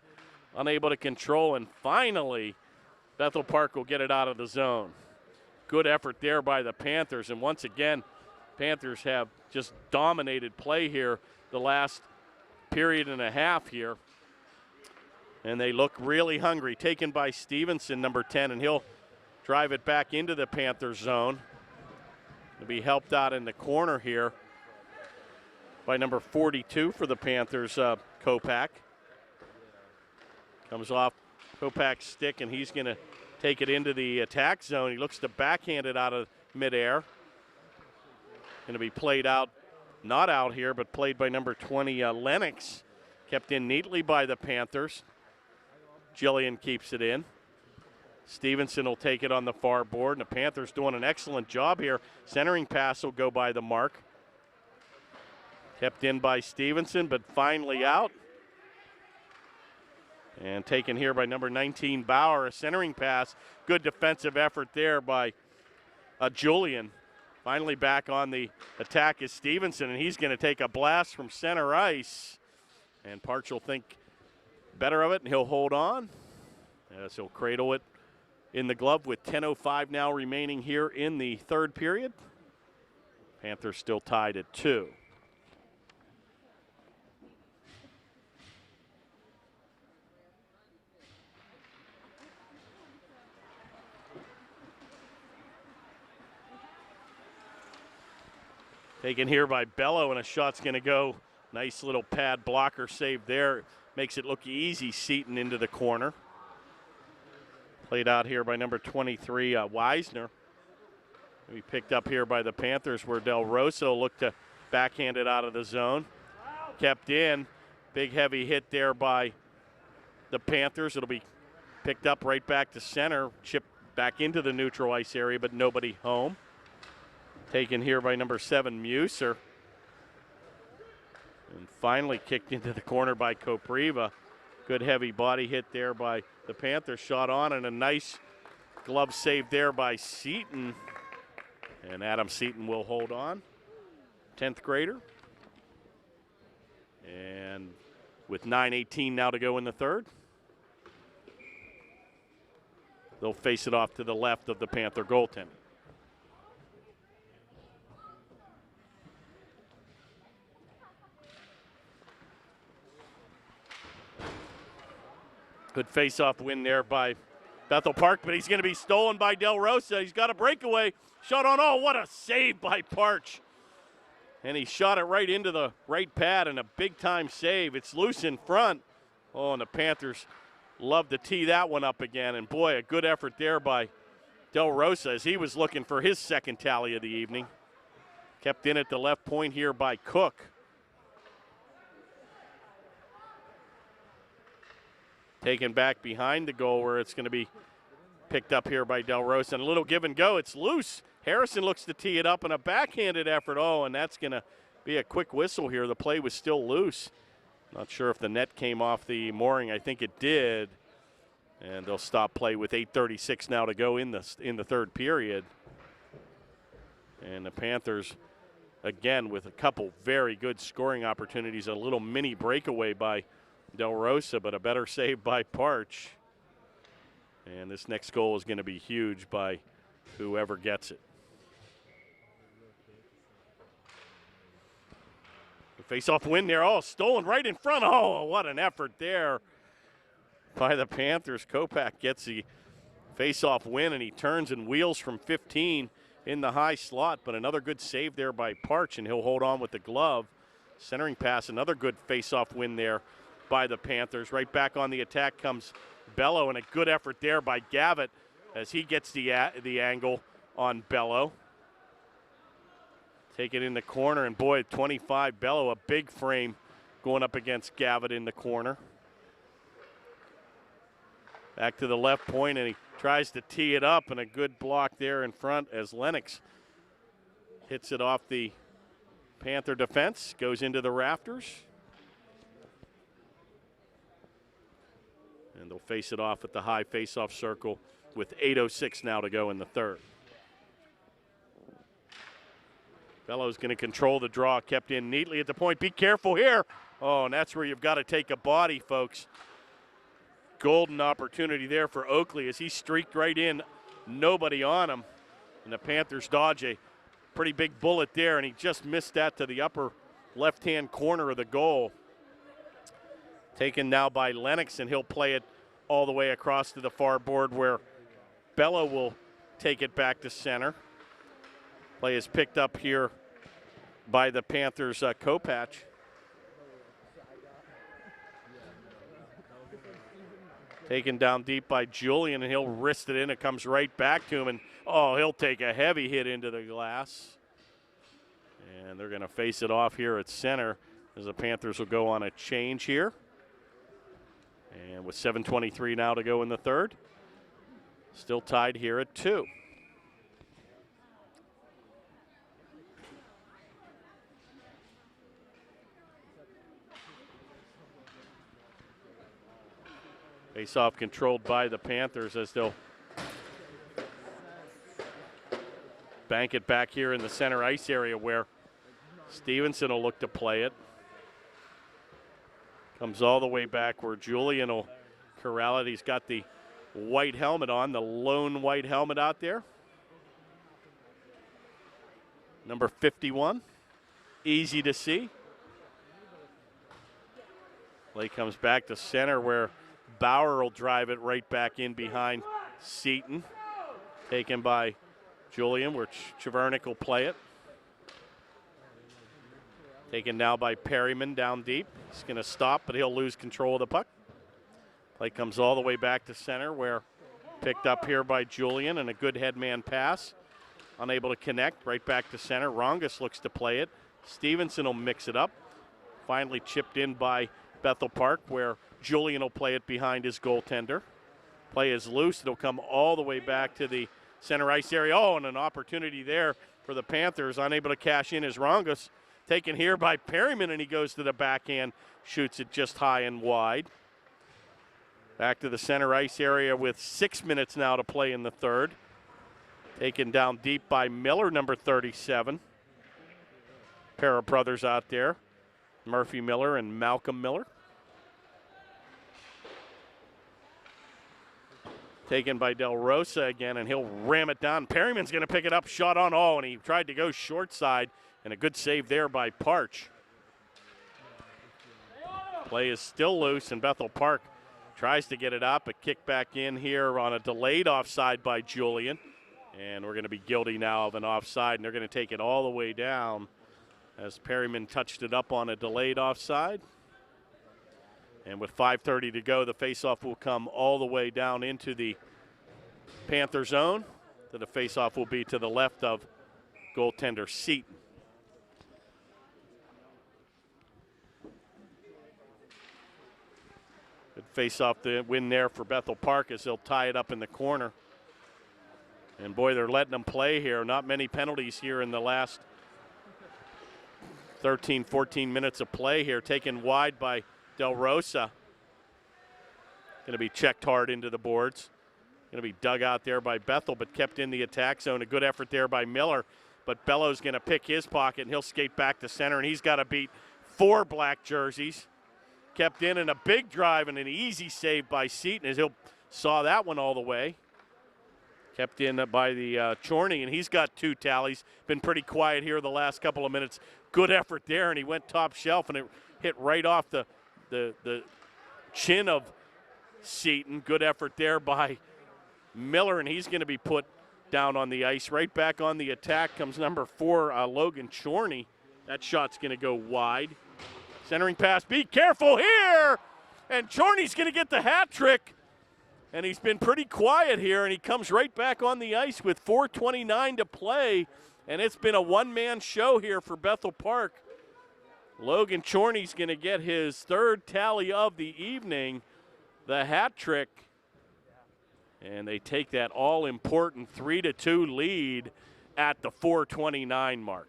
unable to control. And finally, Bethel Park will get it out of the zone. Good effort there by the Panthers. And once again, Panthers have just dominated play here the last period and a half here. And they look really hungry. Taken by Stevenson, number 10, and he'll drive it back into the Panthers zone. He'll be helped out in the corner here by number 42 for the Panthers, Kopak. Comes off Kopak's stick, and he's going to take it into the attack zone. He looks to backhand it out of midair. Going to be played out, not out here, but played by number 20, Lennox. Kept in neatly by the Panthers. Jillian keeps it in. Stevenson will take it on the far board, and the Panthers doing an excellent job here. Centering pass will go by the mark. Kept in by Stevenson, but finally out. And taken here by number 19, Bauer. A centering pass. Good defensive effort there by Julian. Finally back on the attack is Stevenson, and he's going to take a blast from center ice. And Parch will think better of it, and he'll hold on as he'll cradle it in the glove with 10:05 now remaining here in the third period. Panthers still tied at 2. Taken here by Bello, and a shot's going to go. Nice little pad blocker save there. Makes it look easy, Seaton into the corner. Played out here by number 23, Weisner. He picked up here by the Panthers where Del Rosa looked to backhand it out of the zone. Kept in. Big heavy hit there by the Panthers. It'll be picked up right back to center. Chipped back into the neutral ice area, but nobody home. Taken here by number 7, Muser. And finally kicked into the corner by Kopriva. Good heavy body hit there by the Panthers. Shot on, and a nice glove save there by Seaton. And Adam Seaton will hold on. 10th grader. And with 9:18 now to go in the third. They'll face it off to the left of the Panther goaltender. Good face-off win there by Bethel Park, but he's going to be stolen by Del Rosa. He's got a breakaway. Shot on. Oh, what a save by Parch. And he shot it right into the right pad, and a big-time save. It's loose in front. Oh, and the Panthers love to tee that one up again. And, boy, a good effort there by Del Rosa as he was looking for his second tally of the evening. Kept in at the left point here by Cook. Taken back behind the goal where it's going to be picked up here by Del Rosa. And a little give and go. It's loose. Harrison looks to tee it up in a backhanded effort. Oh, and that's going to be a quick whistle here. The play was still loose. Not sure if the net came off the mooring. I think it did. And they'll stop play with 8:36 now to go in the third period. And the Panthers, again, with a couple very good scoring opportunities. A little mini breakaway by Del Rosa, but a better save by Parch. And this next goal is going to be huge by whoever gets it. The face-off win there. Oh, stolen right in front. Oh, what an effort there by the Panthers. Kopak gets the face-off win, and he turns and wheels from 15 in the high slot. But another good save there by Parch, and he'll hold on with the glove. Centering pass, another good face-off win there by the Panthers. Right back on the attack comes Bello, and a good effort there by Gavitt as he gets the angle on Bello. Take it in the corner, and boy, 25 Bello, a big frame going up against Gavitt in the corner. Back to the left point, and he tries to tee it up, and a good block there in front as Lennox hits it off the Panther defense, goes into the rafters. And they'll face it off at the high face-off circle with 8:06 now to go in the third. Bellows going to control the draw, kept in neatly at the point. Be careful here. Oh, and that's where you've got to take a body, folks. Golden opportunity there for Oakley as he streaked right in, nobody on him. And the Panthers dodge a pretty big bullet there, and he just missed that to the upper left-hand corner of the goal. Taken now by Lennox, and he'll play it all the way across to the far board where Bello will take it back to center. Play is picked up here by the Panthers' Kopach. Taken down deep by Julian, and he'll wrist it in. It comes right back to him, and he'll take a heavy hit into the glass. And they're going to face it off here at center as the Panthers will go on a change here. And with 7:23 now to go in the third, still tied here at 2. Face-off controlled by the Panthers as they'll bank it back here in the center ice area where Stevenson will look to play it. Comes all the way back where Julian will corral it. He's got the white helmet on, the lone white helmet out there. Number 51, easy to see. Play comes back to center where Bauer will drive it right back in behind Seaton. Taken by Julian, where Chevernick will play it. Taken now by Perryman down deep. He's going to stop, but he'll lose control of the puck. Play comes all the way back to center, where picked up here by Julian, and a good headman pass. Unable to connect, right back to center. Rongus looks to play it. Stevenson will mix it up. Finally chipped in by Bethel Park, where Julian will play it behind his goaltender. Play is loose. It'll come all the way back to the center ice area. Oh, and an opportunity there for the Panthers. Unable to cash in is Rongus. Taken here by Perryman, and he goes to the backhand, shoots it just high and wide. Back to the center ice area with 6 minutes now to play in the third. Taken down deep by Miller, number 37. Pair of brothers out there, Murphy Miller and Malcolm Miller. Taken by Del Rosa again, and he'll ram it down. Perryman's going to pick it up, shot on and he tried to go short side, and a good save there by Parch. Play is still loose, and Bethel Park tries to get it up, but kick back in here on a delayed offside by Julian. And we're going to be guilty now of an offside, and they're going to take it all the way down as Perryman touched it up on a delayed offside. And with 5:30 to go, the faceoff will come all the way down into the Panther zone. So the faceoff will be to the left of goaltender Seaton. Good faceoff the win there for Bethel Park as they'll tie it up in the corner. And boy, they're letting them play here. Not many penalties here in the last 13, 14 minutes of play here. Taken wide by Del Rosa. Going to be checked hard into the boards. Going to be dug out there by Bethel, but kept in the attack zone. A good effort there by Miller. But Bellows going to pick his pocket, and he'll skate back to center, and he's got to beat 4 black jerseys. Kept in a big drive and an easy save by Seaton as he'll saw that one all the way. Kept in by the Chorney, and he's got 2 tallies. Been pretty quiet here the last couple of minutes. Good effort there, and he went top shelf, and it hit right off the chin of Seaton. Good effort there by Miller, and he's going to be put down on the ice. Right back on the attack comes number 4, Logan Chorney. That shot's going to go wide. Centering pass, be careful here! And Chorney's going to get the hat trick. And he's been pretty quiet here, and he comes right back on the ice with 4:29 to play. And it's been a one-man show here for Bethel Park. Logan Chorney's going to get his 3rd tally of the evening, the hat trick. And they take that all-important 3-2 lead at the 4:29 mark.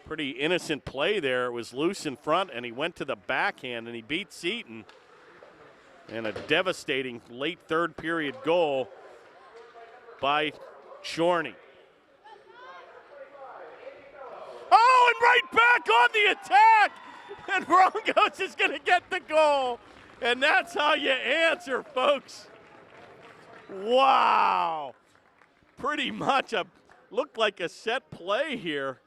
Pretty innocent play there. It was loose in front, and he went to the backhand, and he beat Seaton. And a devastating late third period goal by Chorney. Oh, and right back on the attack! And Broncos is going to get the goal. And that's how you answer, folks. Wow. Pretty much looked like a set play here.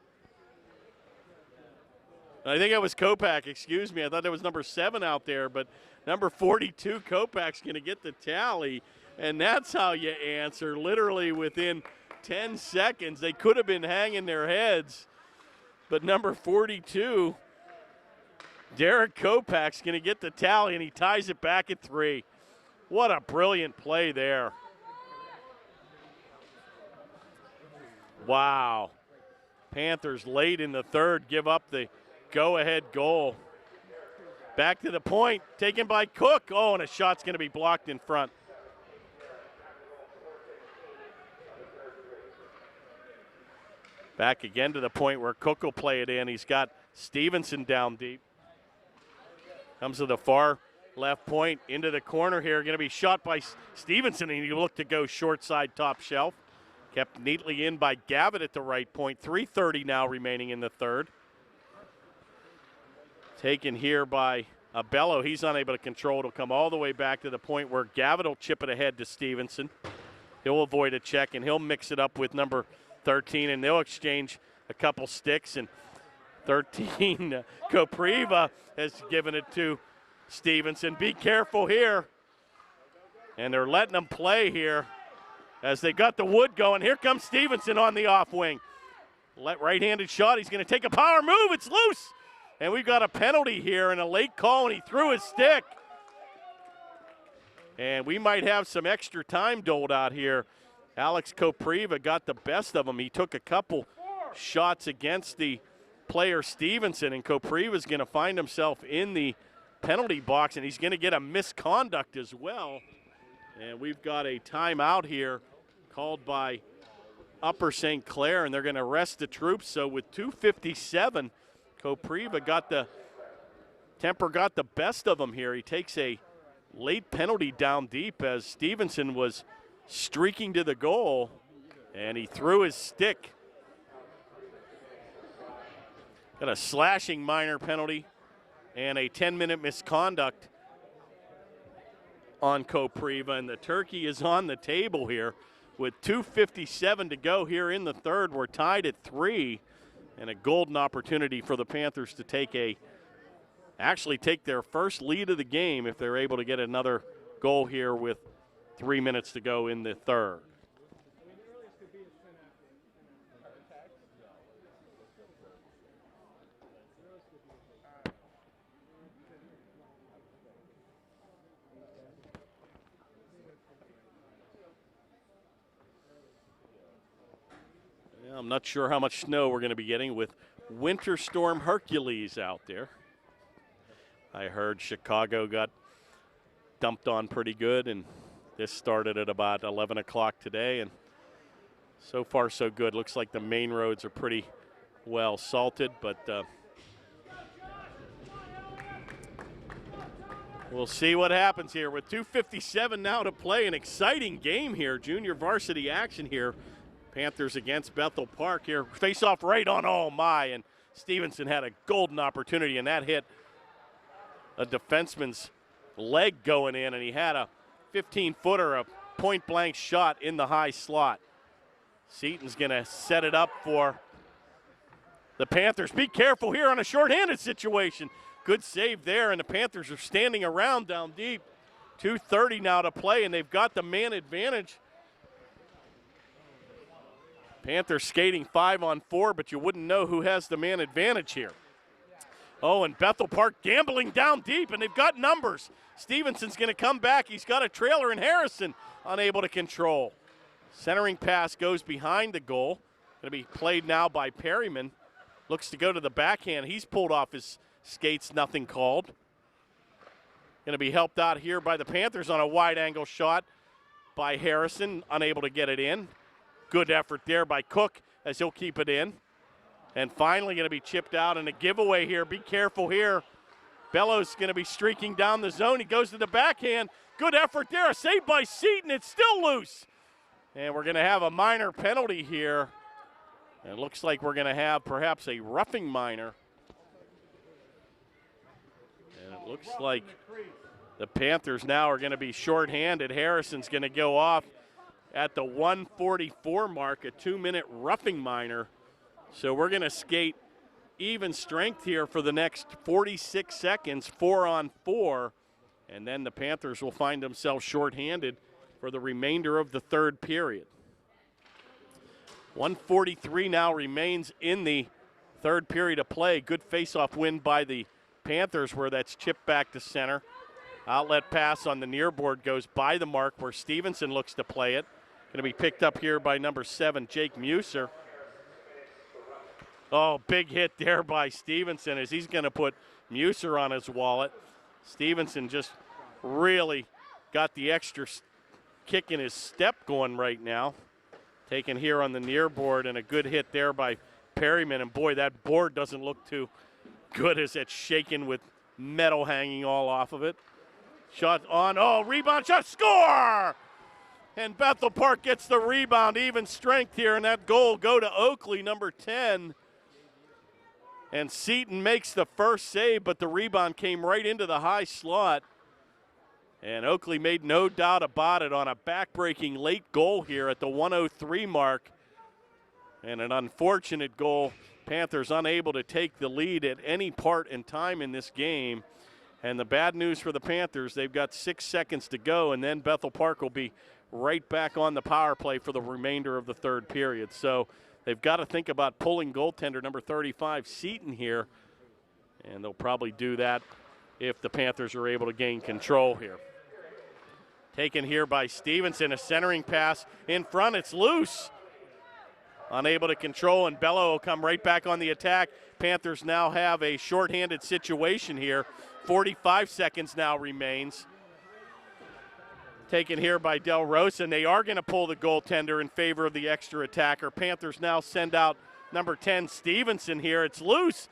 I think it was Kopak, excuse me. I thought there was number 7 out there, but number 42, Kopak's going to get the tally. And that's how you answer, literally within 10 seconds. They could have been hanging their heads. But number 42, Derek Kopak's going to get the tally, and he ties it back at 3. What a brilliant play there. Wow. Panthers late in the third give up the go-ahead goal. Back to the point, taken by Cook. Oh, and a shot's going to be blocked in front. Back again to the point where Cook will play it in. He's got Stevenson down deep. Comes to the far left point, into the corner here. Going to be shot by Stevenson, and he looked to go short side top shelf. Kept neatly in by Gavitt at the right point. 3:30 now remaining in the third. Taken here by Bello. He's unable to control. It'll come all the way back to the point where Gavitt will chip it ahead to Stevenson. He'll avoid a check, and he'll mix it up with number 13, and they'll exchange a couple sticks. And 13, Kopriva has given it to Stevenson. Be careful here. And they're letting them play here as they got the wood going. Here comes Stevenson on the off wing. Right-handed shot. He's going to take a power move. It's loose. And we've got a penalty here and a late call, and he threw his stick. And we might have some extra time doled out here. Alex Kopriva got the best of him. He took a couple shots against the player Stevenson, and Kopriva's going to find himself in the penalty box, and he's going to get a misconduct as well. And we've got a timeout here called by Upper St. Clair, and they're going to rest the troops. So with 2:57, Kopriva got the best of him here. He takes a late penalty down deep as Stevenson was streaking to the goal, and he threw his stick. Got a slashing minor penalty and a 10-minute misconduct on Kopriva, and the turkey is on the table here with 2:57 to go here in the third. We're tied at 3, and a golden opportunity for the Panthers to actually take their first lead of the game if they're able to get another goal here with 3 minutes to go in the third. I'm not sure how much snow we're going to be getting with Winter Storm Hercules out there. I heard Chicago got dumped on pretty good, and this started at about 11 o'clock today, and so far so good. Looks like the main roads are pretty well salted, but we'll see what happens here. With 2:57 now to play, an exciting game here. Junior varsity action here. Panthers against Bethel Park here. Face off right on, oh my, and Stevenson had a golden opportunity, and that hit a defenseman's leg going in, and he had a 15-footer, a point-blank shot in the high slot. Seaton's going to set it up for the Panthers. Be careful here on a shorthanded situation. Good save there, and the Panthers are standing around down deep. 2:30 now to play, and they've got the man advantage. Panthers skating 5-on-4, but you wouldn't know who has the man advantage here. Oh, and Bethel Park gambling down deep, and they've got numbers. Stevenson's going to come back. He's got a trailer, and Harrison unable to control. Centering pass goes behind the goal. Going to be played now by Perryman. Looks to go to the backhand. He's pulled off his skates, nothing called. Going to be helped out here by the Panthers on a wide-angle shot by Harrison, unable to get it in. Good effort there by Cook as he'll keep it in. And finally going to be chipped out, and a giveaway here. Be careful here Bellows going to be streaking down the zone. He goes to the backhand. Good effort there. A save by Seaton. It's still loose. And we're going to have a minor penalty here. And it looks like we're going to have perhaps a roughing minor. And it looks like the Panthers now are going to be shorthanded. Harrison's going to go off at the 1:44 mark, a 2-minute roughing minor. So we're going to skate even strength here for the next 46 seconds, 4-on-4. And then the Panthers will find themselves shorthanded for the remainder of the third period. 1:43 now remains in the third period of play. Good face-off win by the Panthers where that's chipped back to center. Outlet pass on the near board goes by the mark where Stevenson looks to play it. Going to be picked up here by number 7, Jake Muser. Oh, big hit there by Stevenson as he's going to put Muser on his wallet. Stevenson just really got the extra kick in his step going right now. Taken here on the near board and a good hit there by Perryman. And boy, that board doesn't look too good as it's shaken with metal hanging all off of it. Shot on, oh, rebound shot, score! And Bethel Park gets the rebound, even strength here, and that goal go to Oakley, number 10. And Seaton makes the first save, but the rebound came right into the high slot. And Oakley made no doubt about it on a backbreaking late goal here at the 1:03 mark. And an unfortunate goal. Panthers unable to take the lead at any part in time in this game. And the bad news for the Panthers, they've got 6 seconds to go, and then Bethel Park will be right back on the power play for the remainder of the third period. So they've got to think about pulling goaltender number 35, Seaton, here. And they'll probably do that if the Panthers are able to gain control here. Taken here by Stevenson, a centering pass in front, it's loose. Unable to control, and Bello will come right back on the attack. Panthers now have a shorthanded situation here. 45 seconds now remains. Taken here by Del Rosa, and they are going to pull the goaltender in favor of the extra attacker. Panthers now send out number 10, Stevenson here. It's loose.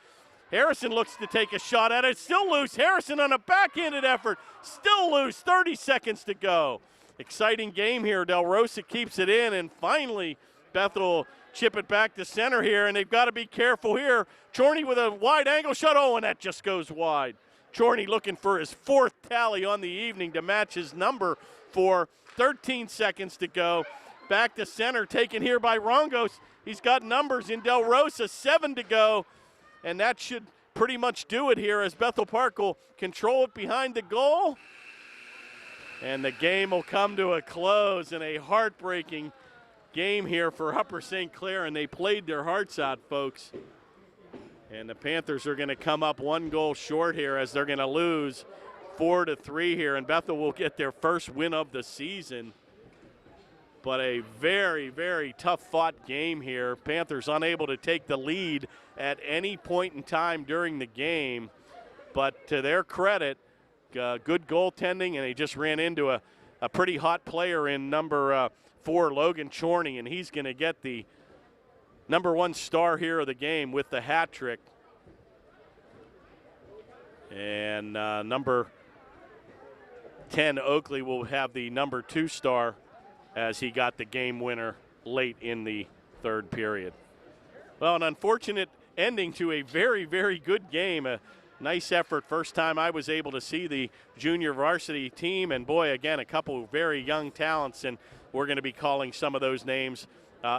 Harrison looks to take a shot at it. It's still loose. Harrison on a backhanded effort. Still loose. 30 seconds to go. Exciting game here. Del Rosa keeps it in, and finally Bethel chip it back to center here, and they've got to be careful here. Chorney with a wide angle shot. Oh, and that just goes wide. Chorney looking for his 4th tally on the evening to match his number for 13 seconds to go. Back to center, taken here by Rongos. He's got numbers in Del Rosa, 7 to go. And that should pretty much do it here as Bethel Park will control it behind the goal. And the game will come to a close in a heartbreaking game here for Upper St. Clair. And they played their hearts out, folks. And the Panthers are going to come up 1 goal short here as they're going to lose 4-3 here. And Bethel will get their first win of the season. But a very, very tough-fought game here. Panthers unable to take the lead at any point in time during the game. But to their credit, good goaltending, and they just ran into a pretty hot player in number 4, Logan Chorney, and he's going to get the number 1 star here of the game with the hat trick. And number 10, Oakley, will have the number 2 star as he got the game winner late in the third period. Well, an unfortunate ending to a very, very good game. A nice effort. First time I was able to see the junior varsity team. And, boy, again, a couple of very young talents. And we're going to be calling some of those names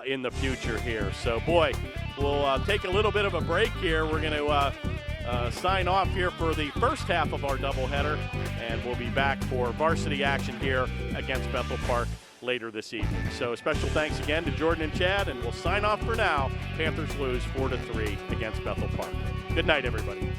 in the future here. So, boy, we'll take a little bit of a break here. We're going to sign off here for the first half of our doubleheader. And we'll be back for varsity action here against Bethel Park later this evening. So special thanks again to Jordan and Chad, and we'll sign off for now. Panthers lose 4-3 against Bethel Park. Good night, everybody.